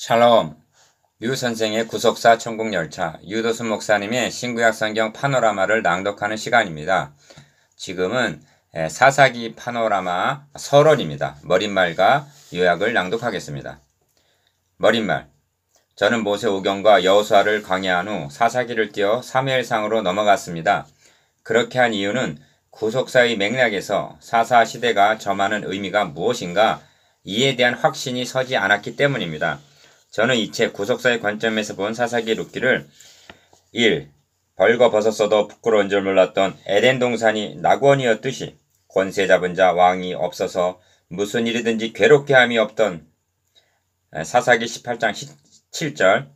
샬롬. 유 선생의 구속사 천국열차, 유도순 목사님의 신구약 성경 파노라마를 낭독하는 시간입니다. 지금은 사사기 파노라마 서론입니다. 머릿말과 요약을 낭독하겠습니다. 머릿말. 저는 모세 오경과 여호수아를 강해한 후 사사기를 띄어 사무엘상으로 넘어갔습니다. 그렇게 한 이유는 구속사의 맥락에서 사사 시대가 점하는 의미가 무엇인가 이에 대한 확신이 서지 않았기 때문입니다. 저는 이 책 구속사의 관점에서 본 사사기 룻기를 1. 벌거벗었어도 부끄러운 줄 몰랐던 에덴 동산이 낙원이었듯이 권세 잡은 자 왕이 없어서 무슨 일이든지 괴롭게 함이 없던 사사기 18장 7절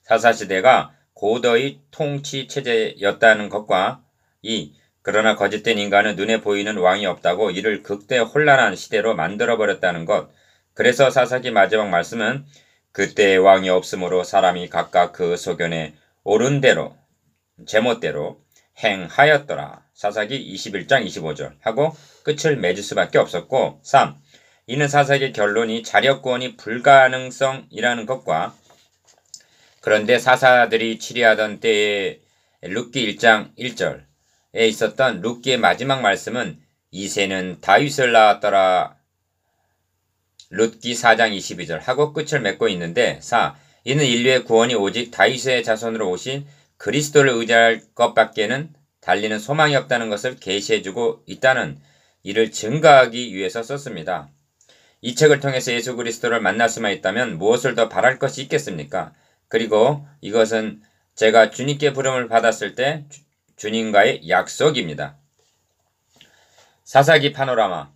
사사시대가 고도의 통치 체제였다는 것과 2. 그러나 거짓된 인간은 눈에 보이는 왕이 없다고 이를 극대 혼란한 시대로 만들어버렸다는 것. 그래서 사사기 마지막 말씀은 그때의 왕이 없으므로 사람이 각각 그 소견에 옳은 대로 제멋대로 행하였더라. 사사기 21장 25절 하고 끝을 맺을 수밖에 없었고 3. 이는 사사기의 결론이 자력구원이 불가능성이라는 것과 그런데 사사들이 치리하던 때에 룻기 1장 1절에 있었던 룻기의 마지막 말씀은 이새는 다윗을 낳았더라. 룻기 4장 22절 하고 끝을 맺고 있는데 4. 이는 인류의 구원이 오직 다윗의 자손으로 오신 그리스도를 의지할 것밖에는 달리는 소망이 없다는 것을 계시해주고 있다는 이를 증가하기 위해서 썼습니다. 이 책을 통해서 예수 그리스도를 만날 수만 있다면 무엇을 더 바랄 것이 있겠습니까? 그리고 이것은 제가 주님께 부름을 받았을 때 주님과의 약속입니다. 사사기 파노라마.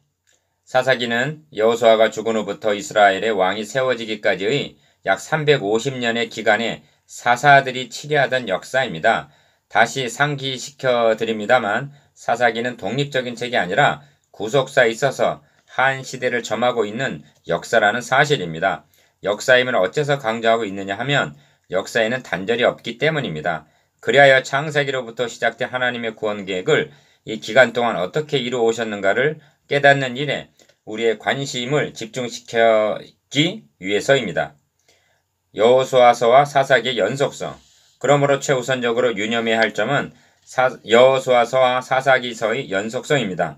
사사기는 여호수아가 죽은 후부터 이스라엘의 왕이 세워지기까지의 약 350년의 기간에 사사들이 치리하던 역사입니다. 다시 상기시켜 드립니다만 사사기는 독립적인 책이 아니라 구속사에 있어서 한 시대를 점하고 있는 역사라는 사실입니다. 역사임을 어째서 강조하고 있느냐 하면 역사에는 단절이 없기 때문입니다. 그리하여 창세기로부터 시작된 하나님의 구원 계획을 이 기간 동안 어떻게 이루어 오셨는가를 깨닫는 일에 우리의 관심을 집중시키기 위해서입니다. 여호수아서와 사사기의 연속성. 그러므로 최우선적으로 유념해야 할 점은 여호수아서와 사사기서의 연속성입니다.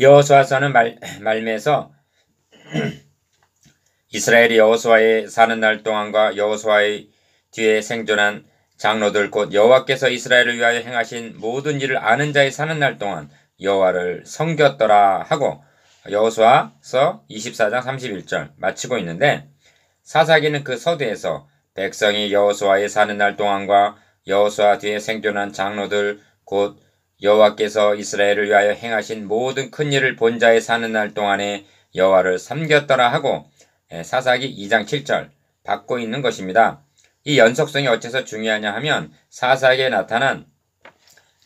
여호수아서는 말미에서 이스라엘이 여호수아의 사는 날 동안과 여호수아의 뒤에 생존한 장로들 곧 여호와께서 이스라엘을 위하여 행하신 모든 일을 아는 자의 사는 날 동안 여호와를 섬겼더라 하고 여호수아서 24장 31절 마치고 있는데 사사기는 그 서두에서 백성이 여호수아의 사는 날 동안과 여호수아 뒤에 생존한 장로들 곧 여호와께서 이스라엘을 위하여 행하신 모든 큰 일을 본 자의 사는 날 동안에 여호와를 섬겼더라 하고 사사기 2장 7절 받고 있는 것입니다. 이 연속성이 어째서 중요하냐 하면 사사기에 나타난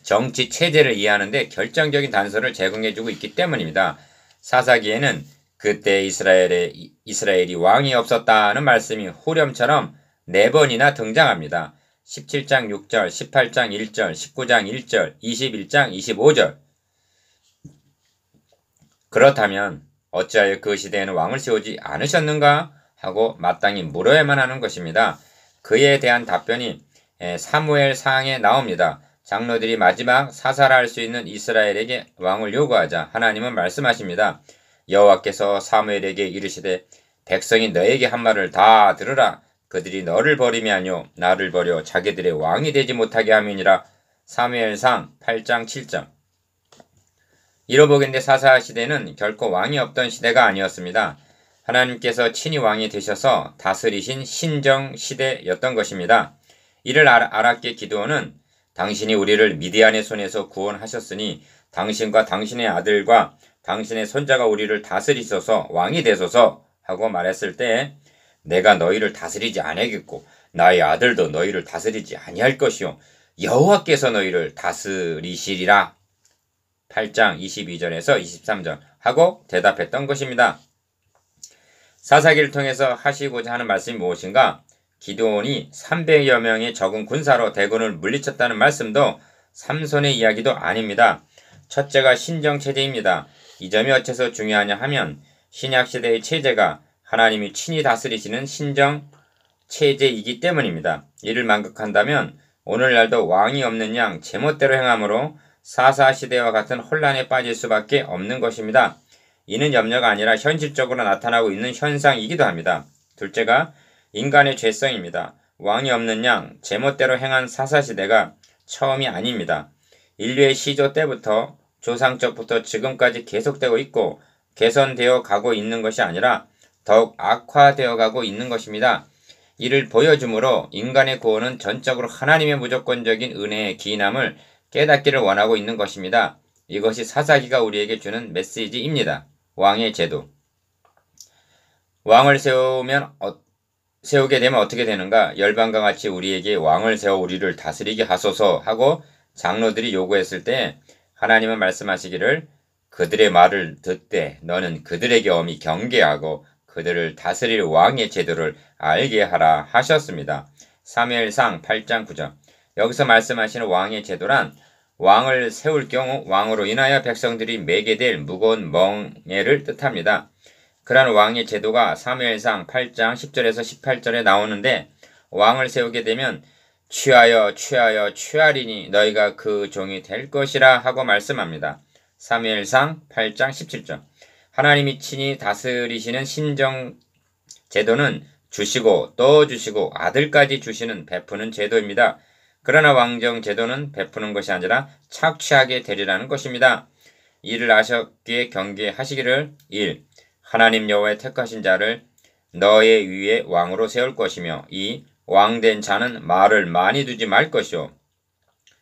정치 체제를 이해하는데 결정적인 단서를 제공해주고 있기 때문입니다. 사사기에는 그때 이스라엘이 왕이 없었다는 말씀이 후렴처럼 4번이나 등장합니다. 17장 6절, 18장 1절, 19장 1절, 21장 25절. 그렇다면 어찌하여 그 시대에는 왕을 세우지 않으셨는가 하고 마땅히 물어야만 하는 것입니다. 그에 대한 답변이 사무엘상에 나옵니다. 장로들이 마지막 사살할 수 있는 이스라엘에게 왕을 요구하자 하나님은 말씀하십니다. 여호와께서 사무엘에게 이르시되 백성이 너에게 한 말을 다 들으라. 그들이 너를 버림이 아니요 나를 버려 자기들의 왕이 되지 못하게 함이니라. 사무엘상 8장 7절. 이로보건대 사사시대는 결코 왕이 없던 시대가 아니었습니다. 하나님께서 친히 왕이 되셔서 다스리신 신정시대였던 것입니다. 이를 알았기에 기드온은 당신이 우리를 미디안의 손에서 구원하셨으니 당신과 당신의 아들과 당신의 손자가 우리를 다스리소서 왕이 되소서 하고 말했을 때 내가 너희를 다스리지 아니하겠고 나의 아들도 너희를 다스리지 아니할 것이요 여호와께서 너희를 다스리시리라. 8장 22절에서 23절 하고 대답했던 것입니다. 사사기를 통해서 하시고자 하는 말씀이 무엇인가? 기드온이 300여 명의 적은 군사로 대군을 물리쳤다는 말씀도 삼손의 이야기도 아닙니다. 첫째가 신정체제입니다. 이 점이 어째서 중요하냐 하면 신약시대의 체제가 하나님이 친히 다스리시는 신정 체제이기 때문입니다. 이를 만극한다면 오늘날도 왕이 없는 양 제멋대로 행함으로 사사시대와 같은 혼란에 빠질 수밖에 없는 것입니다. 이는 염려가 아니라 현실적으로 나타나고 있는 현상이기도 합니다. 둘째가 인간의 죄성입니다. 왕이 없는 양 제멋대로 행한 사사시대가 처음이 아닙니다. 인류의 시조 때부터 조상적부터 지금까지 계속되고 있고 개선되어 가고 있는 것이 아니라 더욱 악화되어 가고 있는 것입니다. 이를 보여주므로 인간의 구원은 전적으로 하나님의 무조건적인 은혜의 기인함을 깨닫기를 원하고 있는 것입니다. 이것이 사사기가 우리에게 주는 메시지입니다. 왕의 제도. 왕을 세우게 되면 어떻게 되는가? 열방과 같이 우리에게 왕을 세워 우리를 다스리게 하소서 하고 장로들이 요구했을 때 하나님은 말씀하시기를 그들의 말을 듣되 너는 그들에게 엄히 경계하고 그들을 다스릴 왕의 제도를 알게 하라 하셨습니다. 사무엘상 8장 9절. 여기서 말씀하시는 왕의 제도란 왕을 세울 경우 왕으로 인하여 백성들이 매게 될 무거운 멍에를 뜻합니다. 그러한 왕의 제도가 사무엘상 8장 10절에서 18절에 나오는데 왕을 세우게 되면 취하여 취하리니 너희가 그 종이 될 것이라 하고 말씀합니다. 사무엘상 8장 17절. 하나님이 친히 다스리시는 신정 제도는 주시고 또 주시고 아들까지 주시는 베푸는 제도입니다. 그러나 왕정 제도는 베푸는 것이 아니라 착취하게 되리라는 것입니다. 이를 아셨기에 경계하시기를 1. 하나님 여호와의 택하신 자를 너의 위에 왕으로 세울 것이며 2. 왕된 자는 말을 많이 두지 말 것이요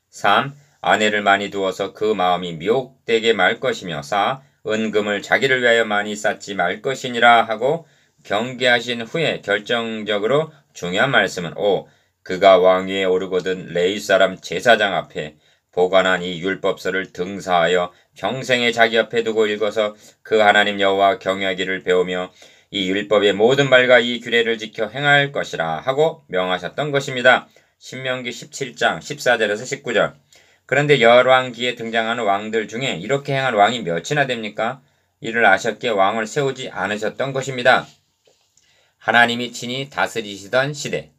3. 아내를 많이 두어서 그 마음이 미혹되게 말 것이며 4. 은금을 자기를 위하여 많이 쌓지 말 것이니라 하고 경계하신 후에 결정적으로 중요한 말씀은 5. 그가 왕위에 오르거든 레위 사람 제사장 앞에 보관한 이 율법서를 등사하여 평생에 자기 앞에 두고 읽어서 그 하나님 여호와 경외하기를 배우며 이 율법의 모든 말과 이 규례를 지켜 행할 것이라 하고 명하셨던 것입니다. 신명기 17장 14절에서 19절. 그런데 열왕기에 등장하는 왕들 중에 이렇게 행한 왕이 몇이나 됩니까? 이를 아셨기에 왕을 세우지 않으셨던 것입니다. 하나님이 친히 다스리시던 시대.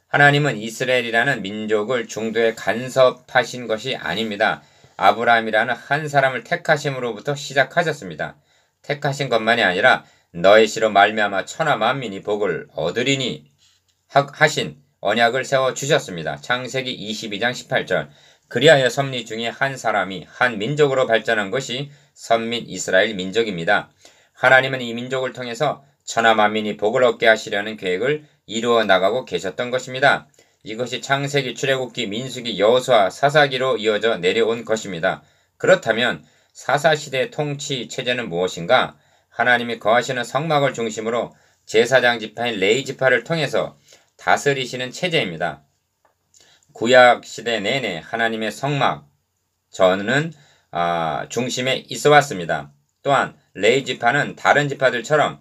하나님은 이스라엘이라는 민족을 중도에 간섭하신 것이 아닙니다. 아브라함이라는 한 사람을 택하심으로부터 시작하셨습니다. 택하신 것만이 아니라 너의 씨로 말미암아 천하 만민이 복을 얻으리니 하신 언약을 세워주셨습니다. 창세기 22장 18절. 그리하여 섭리 중에 한 사람이 한 민족으로 발전한 것이 선민 이스라엘 민족입니다. 하나님은 이 민족을 통해서 천하 만민이 복을 얻게 하시려는 계획을 이루어 나가고 계셨던 것입니다. 이것이 창세기, 출애굽기, 민수기, 여호수아, 사사기로 이어져 내려온 것입니다. 그렇다면 사사시대 통치 체제는 무엇인가? 하나님이 거하시는 성막을 중심으로 제사장 지파인 레위 지파를 통해서 다스리시는 체제입니다. 구약 시대 내내 하나님의 성막 저는 중심에 있어 왔습니다. 또한 레위 지파는 다른 지파들처럼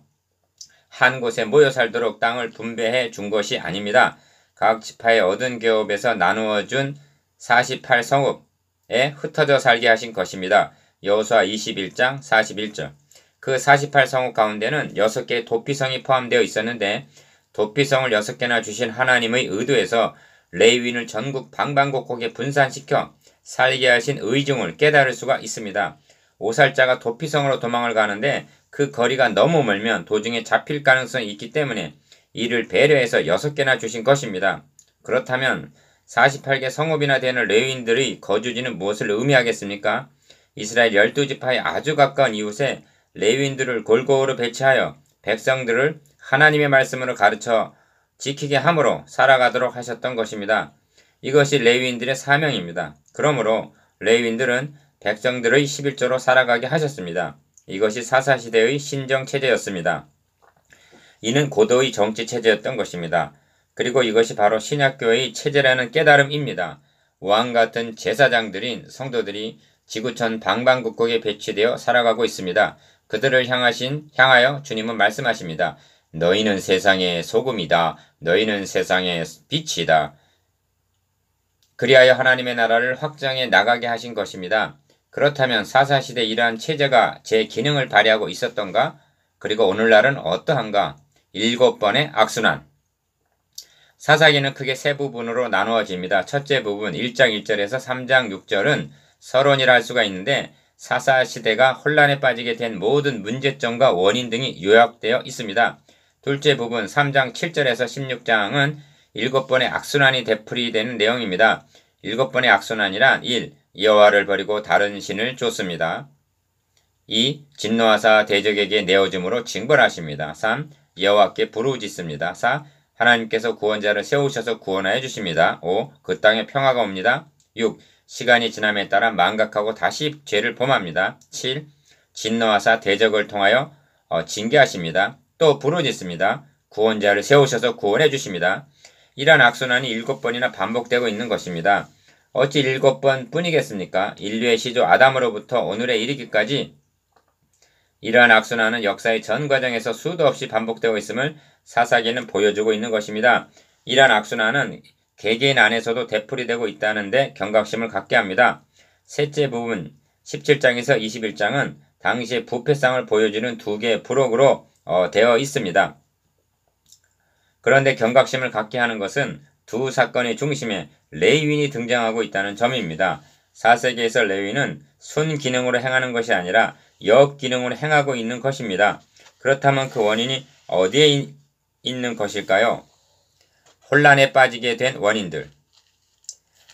한 곳에 모여 살도록 땅을 분배해 준 것이 아닙니다. 각 지파의 얻은 계업에서 나누어 준 48성읍에 흩어져 살게 하신 것입니다. 여호수아 21장 41절. 그 48성읍 가운데는 6개의 도피성이 포함되어 있었는데 도피성을 6개나 주신 하나님의 의도에서 레위인을 전국 방방곡곡에 분산시켜 살게 하신 의중을 깨달을 수가 있습니다. 오살자가 도피성으로 도망을 가는데 그 거리가 너무 멀면 도중에 잡힐 가능성이 있기 때문에 이를 배려해서 6개나 주신 것입니다. 그렇다면 48개 성읍이나 되는 레위인들의 거주지는 무엇을 의미하겠습니까? 이스라엘 12지파의 아주 가까운 이웃에 레위인들을 골고루 배치하여 백성들을 하나님의 말씀으로 가르쳐 지키게 함으로 살아가도록 하셨던 것입니다. 이것이 레위인들의 사명입니다. 그러므로 레위인들은 백성들의 11조로 살아가게 하셨습니다. 이것이 사사시대의 신정체제였습니다. 이는 고도의 정치체제였던 것입니다. 그리고 이것이 바로 신약교회의 체제라는 깨달음입니다. 왕같은 제사장들인 성도들이 지구촌 방방곡곡에 배치되어 살아가고 있습니다. 그들을 향하여 주님은 말씀하십니다. 너희는 세상의 소금이다. 너희는 세상의 빛이다. 그리하여 하나님의 나라를 확장해 나가게 하신 것입니다. 그렇다면 사사시대 이러한 체제가 제 기능을 발휘하고 있었던가? 그리고 오늘날은 어떠한가? 7번의 악순환. 사사기는 크게 세 부분으로 나누어집니다. 첫째 부분 1장 1절에서 3장 6절은 서론이라 할 수가 있는데 사사시대가 혼란에 빠지게 된 모든 문제점과 원인 등이 요약되어 있습니다. 둘째 부분 3장 7절에서 16장은 7번의 악순환이 되풀이되는 내용입니다. 7번의 악순환이란 1. 여호와를 버리고 다른 신을 쫓습니다. 2. 진노하사 대적에게 내어줌으로 징벌하십니다. 3. 여호와께 부르짖습니다. 4. 하나님께서 구원자를 세우셔서 구원하여 주십니다. 5. 그 땅에 평화가 옵니다. 6. 시간이 지남에 따라 망각하고 다시 죄를 범합니다. 7. 진노하사 대적을 통하여 징계하십니다. 또 부르짖습니다. 구원자를 세우셔서 구원해 주십니다. 이러한 악순환이 7번이나 반복되고 있는 것입니다. 어찌 7번 뿐이겠습니까? 인류의 시조 아담으로부터 오늘에 이르기까지 이러한 악순환은 역사의 전 과정에서 수도 없이 반복되고 있음을 사사기는 보여주고 있는 것입니다. 이러한 악순환은 개개인 안에서도 되풀이되고 있다는데 경각심을 갖게 합니다. 셋째 부분 17장에서 21장은 당시의 부패상을 보여주는 두 개의 부록으로 되어 있습니다. 그런데 경각심을 갖게 하는 것은 두 사건의 중심에 레위인이 등장하고 있다는 점입니다. 4세기에서 레위인은 순기능으로 행하는 것이 아니라 역기능으로 행하고 있는 것입니다. 그렇다면 그 원인이 어디에 있는 것일까요? 혼란에 빠지게 된 원인들.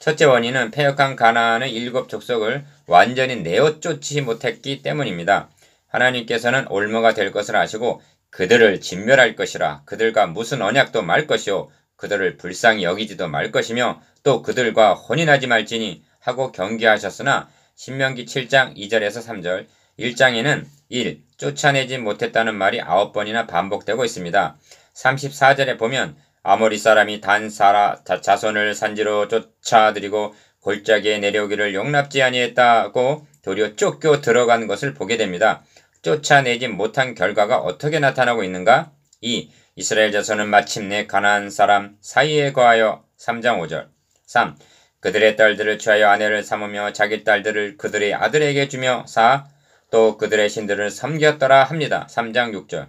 첫째 원인은 패역한 가나안의 7 족속을 완전히 내어 쫓지 못했기 때문입니다. 하나님께서는 올무가 될 것을 아시고 그들을 진멸할 것이라 그들과 무슨 언약도 말 것이요 그들을 불쌍히 여기지도 말 것이며 또 그들과 혼인하지 말지니 하고 경계하셨으나 신명기 7장 2절에서 3절 1장에는 1. 쫓아내지 못했다는 말이 9번이나 반복되고 있습니다. 34절에 보면 아모리 사람이 단 자손을 산지로 쫓아들이고 골짜기에 내려오기를 용납지 아니했다고 도리어 쫓겨 들어간 것을 보게 됩니다. 쫓아내지 못한 결과가 어떻게 나타나고 있는가? 2. 이스라엘 자손은 마침내 가나안 사람 사이에 거하여 3장 5절 3. 그들의 딸들을 취하여 아내를 삼으며 자기 딸들을 그들의 아들에게 주며 4. 또 그들의 신들을 섬겼더라 합니다. 3장 6절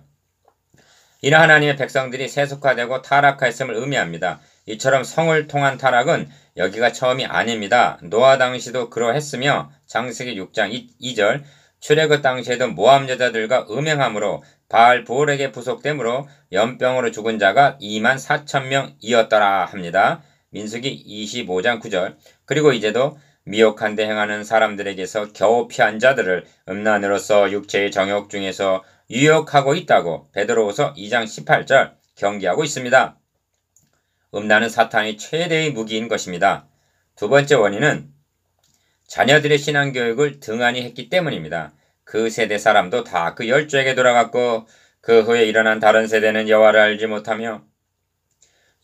이는 하나님의 백성들이 세속화되고 타락하였음을 의미합니다. 이처럼 성을 통한 타락은 여기가 처음이 아닙니다. 노아 당시도 그러했으며 창세기 6장 2절 출애굽 당시에도 모함 여자들과 음행함으로 바알 부올에게 부속되므로 연병으로 죽은 자가 24,000명이었더라 합니다. 민수기 25장 9절 그리고 이제도 미혹한 데 행하는 사람들에게서 겨우 피한 자들을 음란으로서 육체의 정욕 중에서 유혹하고 있다고 베드로후서 2장 18절 경계하고 있습니다. 음란은 사탄의 최대의 무기인 것입니다. 두 번째 원인은 자녀들의 신앙교육을 등한히 했기 때문입니다. 그 세대 사람도 다 그 열조에게 돌아갔고 그 후에 일어난 다른 세대는 여호와를 알지 못하며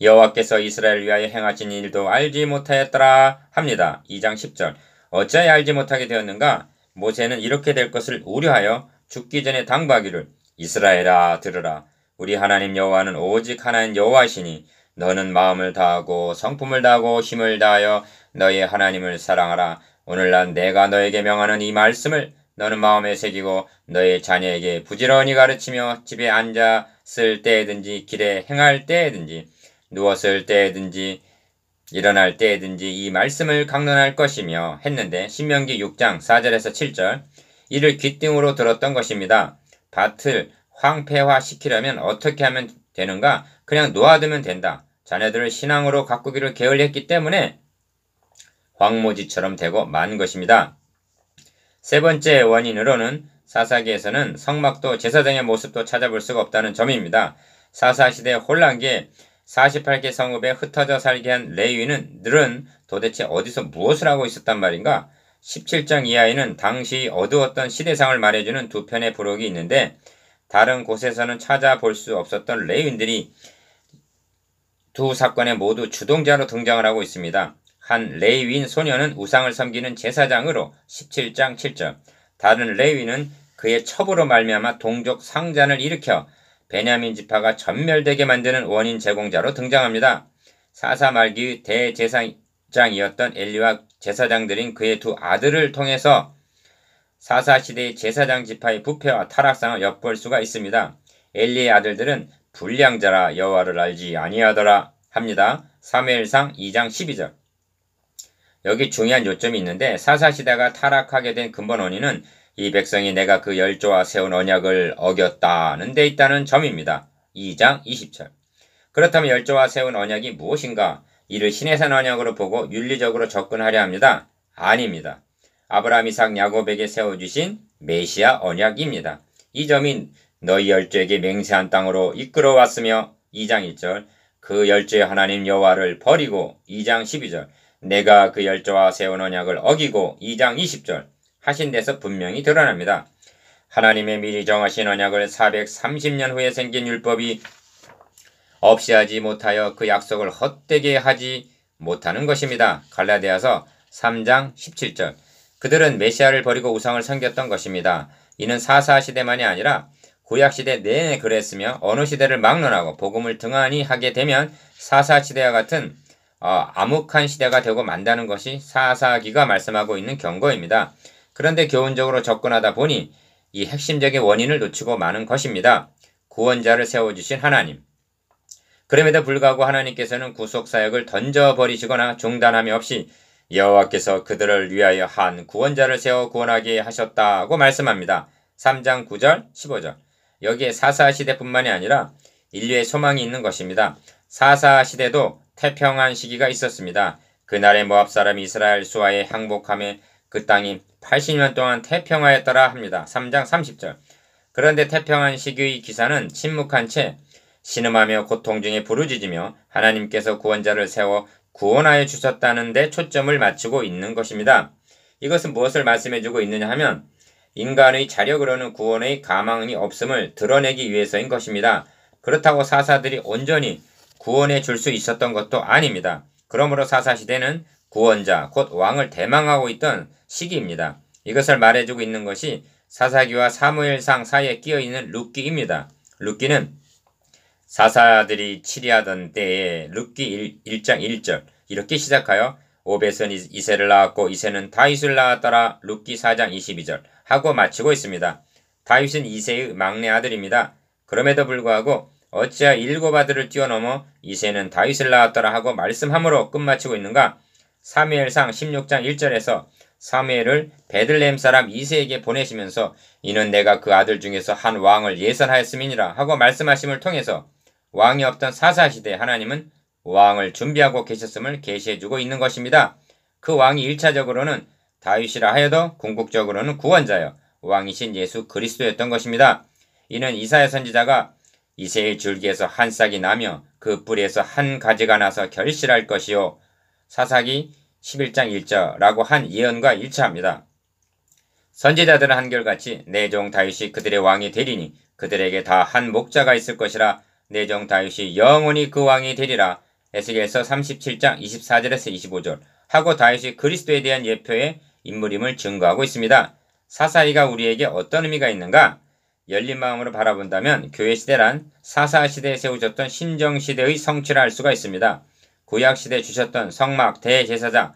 여호와께서 이스라엘을 위하여 행하신 일도 알지 못하였더라 합니다. 2장 10절 어찌하여 알지 못하게 되었는가? 모세는 이렇게 될 것을 우려하여 죽기 전에 당부하기를 이스라엘아 들으라 우리 하나님 여호와는 오직 하나님 여호와시니 너는 마음을 다하고 성품을 다하고 힘을 다하여 너의 하나님을 사랑하라. 오늘날 내가 너에게 명하는 이 말씀을 너는 마음에 새기고 너의 자녀에게 부지런히 가르치며 집에 앉았을 때든지 길에 행할 때든지 누웠을 때든지 일어날 때든지 이 말씀을 강론할 것이며 했는데 신명기 6장 4절에서 7절 이를 귓등으로 들었던 것입니다. 밭을 황폐화시키려면 어떻게 하면 되는가? 그냥 놓아두면 된다. 자녀들을 신앙으로 가꾸기를 게을리했기 때문에 황무지처럼 되고 만 것입니다. 세 번째 원인으로는 사사기에서는 성막도 제사장의 모습도 찾아볼 수가 없다는 점입니다. 사사시대 혼란기에 48개 성읍에 흩어져 살게 한 레위인들은 도대체 어디서 무엇을 하고 있었단 말인가? 17장 이하에는 당시 어두웠던 시대상을 말해주는 두 편의 부록이 있는데 다른 곳에서는 찾아볼 수 없었던 레위인들이 두 사건에 모두 주동자로 등장을 하고 있습니다. 한 레위인 소녀는 우상을 섬기는 제사장으로 17장 7절 다른 레위는 그의 첩으로 말미암아 동족 상잔을 일으켜 베냐민 지파가 전멸되게 만드는 원인 제공자로 등장합니다. 사사 말기 대제사장이었던 엘리와 제사장들인 그의 두 아들을 통해서 사사시대의 제사장 지파의 부패와 타락상을 엿볼 수가 있습니다. 엘리의 아들들은 불량자라 여호와를 알지 아니하더라 합니다. 사무엘상 2장 12절. 여기 중요한 요점이 있는데 사사시대가 타락하게 된 근본 원인은 이 백성이 내가 그 열조와 세운 언약을 어겼다는 데 있다는 점입니다. 2장 20절. 그렇다면 열조와 세운 언약이 무엇인가? 이를 신해산 언약으로 보고 윤리적으로 접근하려 합니다. 아닙니다. 아브라함, 이삭, 야곱에게 세워주신 메시아 언약입니다. 이 점이 너희 열조에게 맹세한 땅으로 이끌어왔으며 2장 1절 그 열조의 하나님 여호와를 버리고 2장 12절 내가 그 열조와 세운 언약을 어기고 2장 20절 하신 데서 분명히 드러납니다. 하나님의 미리 정하신 언약을 430년 후에 생긴 율법이 없이 하지 못하여 그 약속을 헛되게 하지 못하는 것입니다. 갈라디아서 3장 17절 그들은 메시아를 버리고 우상을 섬겼던 것입니다. 이는 사사시대만이 아니라 구약시대 내내 그랬으며 어느 시대를 막론하고 복음을 등한히 하게 되면 사사시대와 같은 암흑한 시대가 되고 만다는 것이 사사기가 말씀하고 있는 경고입니다. 그런데 교훈적으로 접근하다 보니 이 핵심적인 원인을 놓치고 마는 것입니다. 구원자를 세워주신 하나님. 그럼에도 불구하고 하나님께서는 구속사역을 던져버리시거나 중단함이 없이 여호와께서 그들을 위하여 한 구원자를 세워 구원하게 하셨다고 말씀합니다. 3장 9절 15절 여기에 사사시대뿐만이 아니라 인류의 소망이 있는 것입니다. 사사시대도 태평한 시기가 있었습니다. 그날의 모압 사람 이스라엘 수하에 항복함에 그 땅이 80년 동안 태평하였더라 합니다. 3장 30절 그런데 태평한 시기의 기사는 침묵한 채 신음하며 고통 중에 부르짖으며 하나님께서 구원자를 세워 구원하여 주셨다는 데 초점을 맞추고 있는 것입니다. 이것은 무엇을 말씀해주고 있느냐 하면 인간의 자력으로는 구원의 가망이 없음을 드러내기 위해서인 것입니다. 그렇다고 사사들이 온전히 구원해 줄 수 있었던 것도 아닙니다. 그러므로 사사시대는 구원자 곧 왕을 대망하고 있던 시기입니다. 이것을 말해주고 있는 것이 사사기와 사무엘상 사이에 끼어있는 룻기입니다. 룻기는 사사들이 치리하던 때에 룻기 1장 1절 이렇게 시작하여 오벳은 이새를 낳았고 이새는 다윗을 낳았더라 룻기 4장 22절 하고 마치고 있습니다. 다윗은 이새의 막내 아들입니다. 그럼에도 불구하고 어찌하여 7 아들을 뛰어넘어 이새는 다윗을 낳았더라 하고 말씀함으로 끝마치고 있는가? 사무엘상 16장 1절에서 사무엘을 베들레헴 사람 이새에게 보내시면서 이는 내가 그 아들 중에서 한 왕을 예선하였음이니라 하고 말씀하심을 통해서 왕이 없던 사사시대 하나님은 왕을 준비하고 계셨음을 계시해주고 있는 것입니다. 그 왕이 1차적으로는 다윗이라 하여도 궁극적으로는 구원자여 왕이신 예수 그리스도였던 것입니다. 이는 이사야 선지자가 이새의 줄기에서 한 싹이 나며 그 뿌리에서 한 가지가 나서 결실할 것이요 사사기 11장 1절라고 한 예언과 일치합니다. 선지자들은 한결같이 내 종 다윗이 그들의 왕이 되리니 그들에게 다 한 목자가 있을 것이라 내 종 다윗이 영원히 그 왕이 되리라 에스겔서 37장 24절에서 25절 하고 다윗이 그리스도에 대한 예표의 인물임을 증거하고 있습니다. 사사기가 우리에게 어떤 의미가 있는가? 열린 마음으로 바라본다면 교회시대란 사사시대에 세우셨던 신정시대의 성취를 알 수가 있습니다. 구약시대에 주셨던 성막, 대제사장,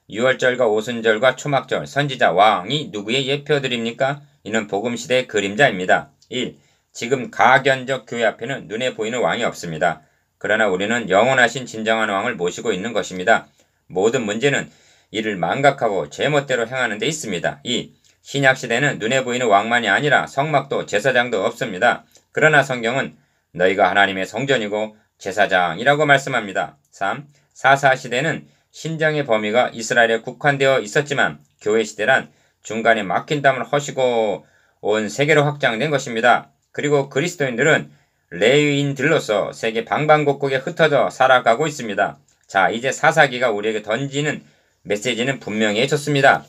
유월절과 오순절과 초막절, 선지자, 왕이 누구의 예표들입니까? 이는 복음시대의 그림자입니다. 1. 지금 가견적 교회 앞에는 눈에 보이는 왕이 없습니다. 그러나 우리는 영원하신 진정한 왕을 모시고 있는 것입니다. 모든 문제는 이를 망각하고 제멋대로 행하는 데 있습니다. 2. 신약시대는 눈에 보이는 왕만이 아니라 성막도 제사장도 없습니다. 그러나 성경은 너희가 하나님의 성전이고 제사장이라고 말씀합니다. 3. 사사시대는 신정의 범위가 이스라엘에 국한되어 있었지만 교회시대란 중간에 막힌 담을 허시고 온 세계로 확장된 것입니다. 그리고 그리스도인들은 레위인들로서 세계 방방곡곡에 흩어져 살아가고 있습니다. 자, 이제 사사기가 우리에게 던지는 메시지는 분명해졌습니다.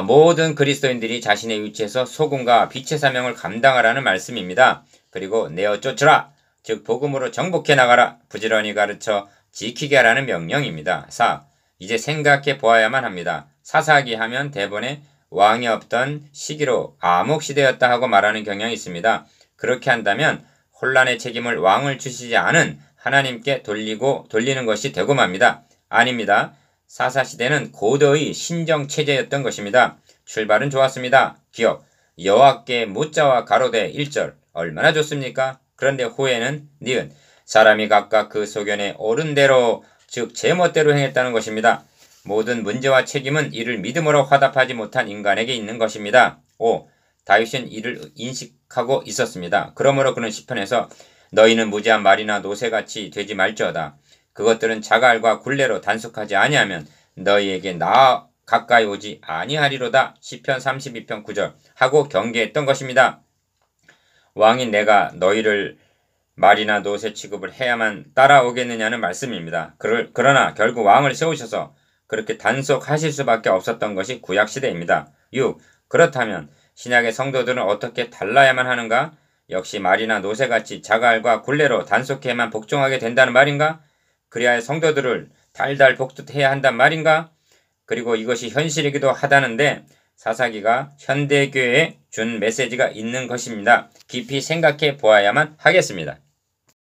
모든 그리스도인들이 자신의 위치에서 소금과 빛의 사명을 감당하라는 말씀입니다. 그리고 내어 쫓으라, 즉 복음으로 정복해 나가라, 부지런히 가르쳐 지키게 하라는 명령입니다. 4. 이제 생각해 보아야만 합니다. 사사기 하면 대본에 왕이 없던 시기로 암흑시대였다 하고 말하는 경향이 있습니다. 그렇게 한다면 혼란의 책임을 왕을 주시지 않은 하나님께 돌리는 것이 되고 맙니다. 아닙니다. 사사시대는 고도의 신정체제였던 것입니다. 출발은 좋았습니다. 기억 여호와께 무자와 가로대 1절 얼마나 좋습니까? 그런데 후에는 니은 사람이 각각 그 소견에 옳은 대로 즉 제멋대로 행했다는 것입니다. 모든 문제와 책임은 이를 믿음으로 화답하지 못한 인간에게 있는 것입니다. 5. 다윗은 이를 인식하고 있었습니다. 그러므로 그는 시편에서 너희는 무지한 말이나 노새같이 되지 말지어다. 그것들은 자갈과 굴레로 단속하지 아니하면 너희에게 나 가까이 오지 아니하리로다. 시편 32편 9절 하고 경계했던 것입니다. 왕인 내가 너희를 말이나 노새 취급을 해야만 따라오겠느냐는 말씀입니다. 그러나 결국 왕을 세우셔서 그렇게 단속하실 수밖에 없었던 것이 구약시대입니다. 6. 그렇다면 신약의 성도들은 어떻게 달라야만 하는가? 역시 말이나 노새같이 자갈과 굴레로 단속해야만 복종하게 된다는 말인가? 그리하여 성도들을 달달 복돋해야 한단 말인가? 그리고 이것이 현실이기도 하다는데 사사기가 현대교회에 준 메시지가 있는 것입니다. 깊이 생각해 보아야만 하겠습니다.